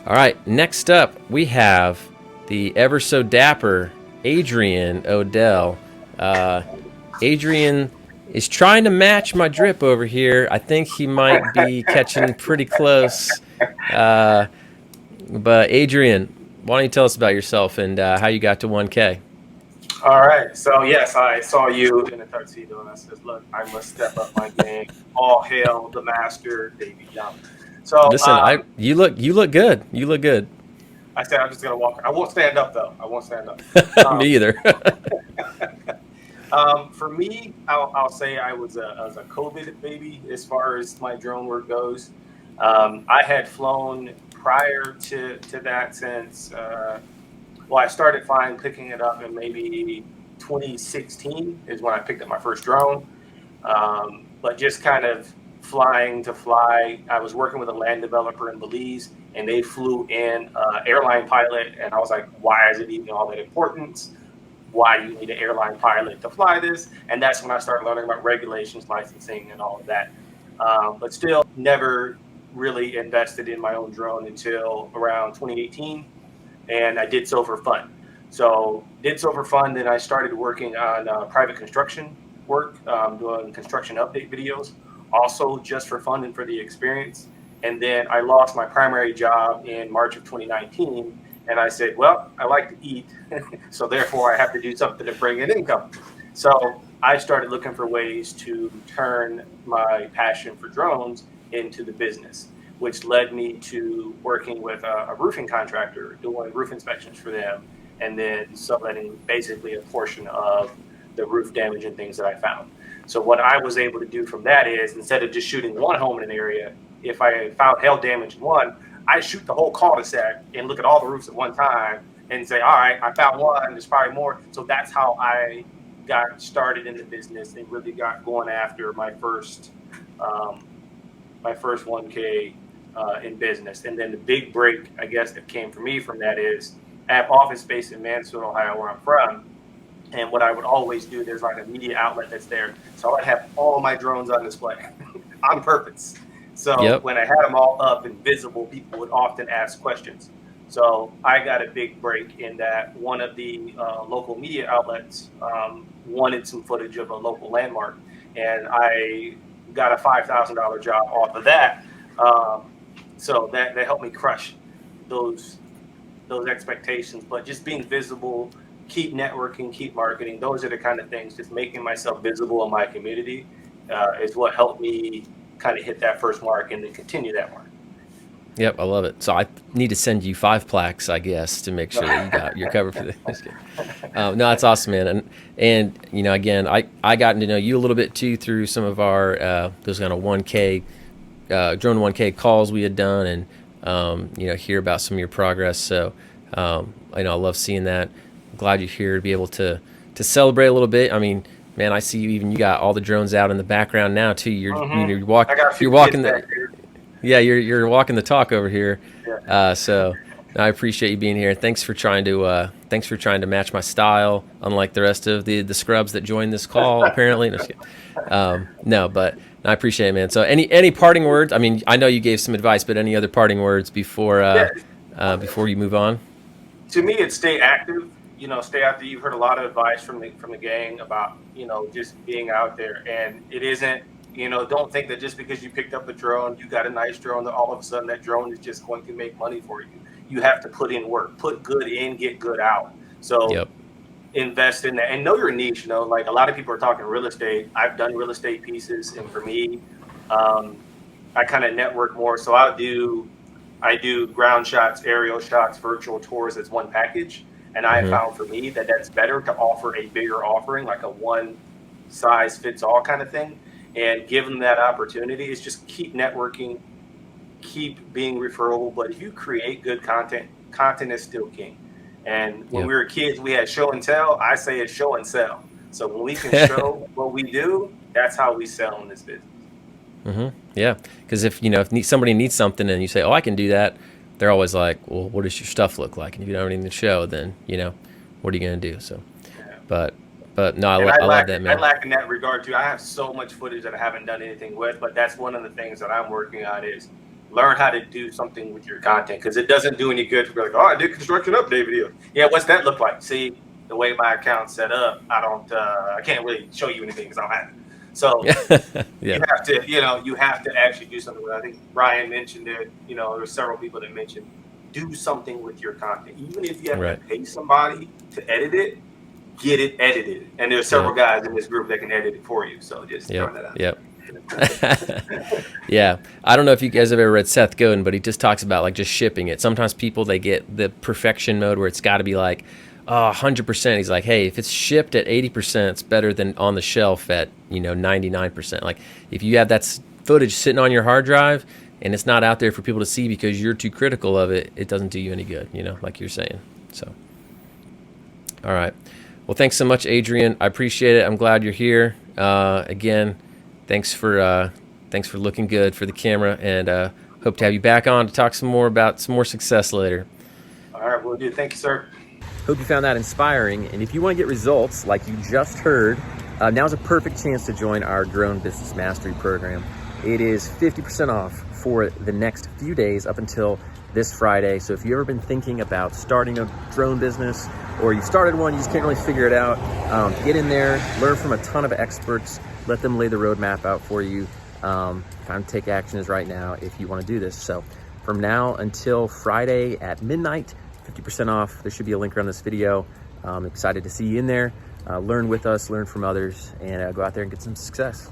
All right, next up we have the ever so dapper Adrian Odell. Adrian is trying to match my drip over here. I think he might be catching pretty close. But Adrian, why don't you tell us about yourself and how you got to 1K? All right. So yes, I saw you in a tuxedo, and I said, "Look, I must step up my game. All hail the master, Davy Young." So Listen, you look good. You look good. I said, "I'm just gonna walk. I won't stand up though. I won't stand up." Me Um, either. for me, I'll say I was a COVID baby as far as my drone work goes. I had flown prior to that since well, I started flying, picking it up in maybe 2016 is when I picked up my first drone. But just kind of flying to fly. I was working with a land developer in Belize, and they flew in airline pilot, and I was like, why is it even all that important? Why do you need an airline pilot to fly this? And that's when I started learning about regulations, licensing, and all of that. But still, never really invested in my own drone until around 2018, and I did so for fun. So did so for fun. Then I started working on private construction work, doing construction update videos, also just for fun and for the experience. And then I lost my primary job in March of 2019, and I said, well, I like to eat, so therefore I have to do something to bring in income. So I started looking for ways to turn my passion for drones into the business, which led me to working with a roofing contractor, doing roof inspections for them, and then subletting basically a portion of the roof damage and things that I found. So what I was able to do from that is, instead of just shooting one home in an area, if I found hail damage in one, I shoot the whole cul-de-sac and look at all the roofs at one time and say, all right, I found one, there's probably more. So that's how I got started in the business and really got going after um, my first 1K in business. And then the big break, I guess, that came for me from that is I have office space in Mansfield, Ohio, where I'm from. And what I would always do, there's like a media outlet that's there. So I'd have all my drones on display on purpose. So Yep. when I had them all up and visible, people would often ask questions. So I got a big break in that one of the local media outlets wanted some footage of a local landmark. And I got a $5,000 job off of that. Um, so that helped me crush those those expectations. But just being visible, keep networking, keep marketing. Those are the kind of things. Just making myself visible in my community is what helped me kind of hit that first mark and then continue that mark. Yep, I love it. So I need to send you 5 plaques, I guess, to make sure that you're covered for this. Just kidding. No, that's awesome, man. And again, I gotten to know you a little bit too through some of our those kind of 1K drone 1K calls we had done, and hear about some of your progress. So I love seeing that. I'm glad you're here to be able to celebrate a little bit. I mean, man, I see you got all the drones out in the background now too. I got a You're few kids walking the back there. yeah, you're walking the talk over here. Yeah. So I appreciate you being here. Thanks for trying to match my style, unlike the rest of the scrubs that joined this call. Apparently, no, but I appreciate it, man. So any parting words? I mean, I know you gave some advice, but any other parting words Yeah. before you move on? To me, it's stay active. Stay out there. You've heard a lot of advice from the gang about just being out there, and it isn't. Don't think that just because you picked up a drone, you got a nice drone, that all of a sudden that drone is just going to make money for you. You have to put in work, put good in, get good out. So Yep. invest in that and know your niche. Like a lot of people are talking real estate. I've done real estate pieces, and for me, um, I kind of network more. So I do ground shots, aerial shots, virtual tours as one package. And I have Hmm. found for me that that's better to offer a bigger offering, like a one size fits all kind of thing. And give them that opportunity is just keep networking, keep being referable. But if you create good content, content is still king. And when Yep. we were kids, we had show and tell. I say it's show and sell. So when we can show what we do, that's how we sell in this business. Hmm. Yeah, because if somebody needs something and you say, "Oh, I can do that," they're always like, "Well, what does your stuff look like?" And if you don't have anything to show, then what are you going to do? So, Yeah. but no, And I I love lack that, I man. lack in that regard too. I have so much footage that I haven't done anything with, but that's one of the things that I'm working on is learn how to do something with your content, because it doesn't do any good to be like, oh, I did construction update video. Yeah, what's that look like? See, the way my account's set up, I can't really show you anything because I don't have it. So Yeah. you have to actually do something with it. I think Ryan mentioned it. There's several people that mentioned do something with your content, even if you have Right. to pay somebody to edit it. Get it edited, and there's several guys in this group that can edit it for you. So just throwing that out. Yep. Yeah, I don't know if you guys have ever read Seth Godin, but he just talks about like just shipping it. Sometimes people, they get the perfection mode where it's got to be like 100%. He's like, hey, if it's shipped at 80%, it's better than on the shelf at 99%. Like if you have that footage sitting on your hard drive and it's not out there for people to see because you're too critical of it, it doesn't do you any good, like you're saying. So, all right. Well, thanks so much, Adrian. I appreciate it. I'm glad you're here. Again, thanks for looking good for the camera, and hope to have you back on to talk some more about some more success later. All right, will do. Thank you, sir. Hope you found that inspiring. And if you want to get results like you just heard, now's a perfect chance to join our Drone Business Mastery program. It is 50% off for the next few days up until this Friday. So if you've ever been thinking about starting a drone business, or you started one, you just can't really figure it out, get in there, learn from a ton of experts, let them lay the roadmap out for you. Time to take action is right now if you want to do this. So from now until Friday at midnight, 50% off. There should be a link around this video. I'm excited to see you in there. Learn with us, learn from others, and go out there and get some success.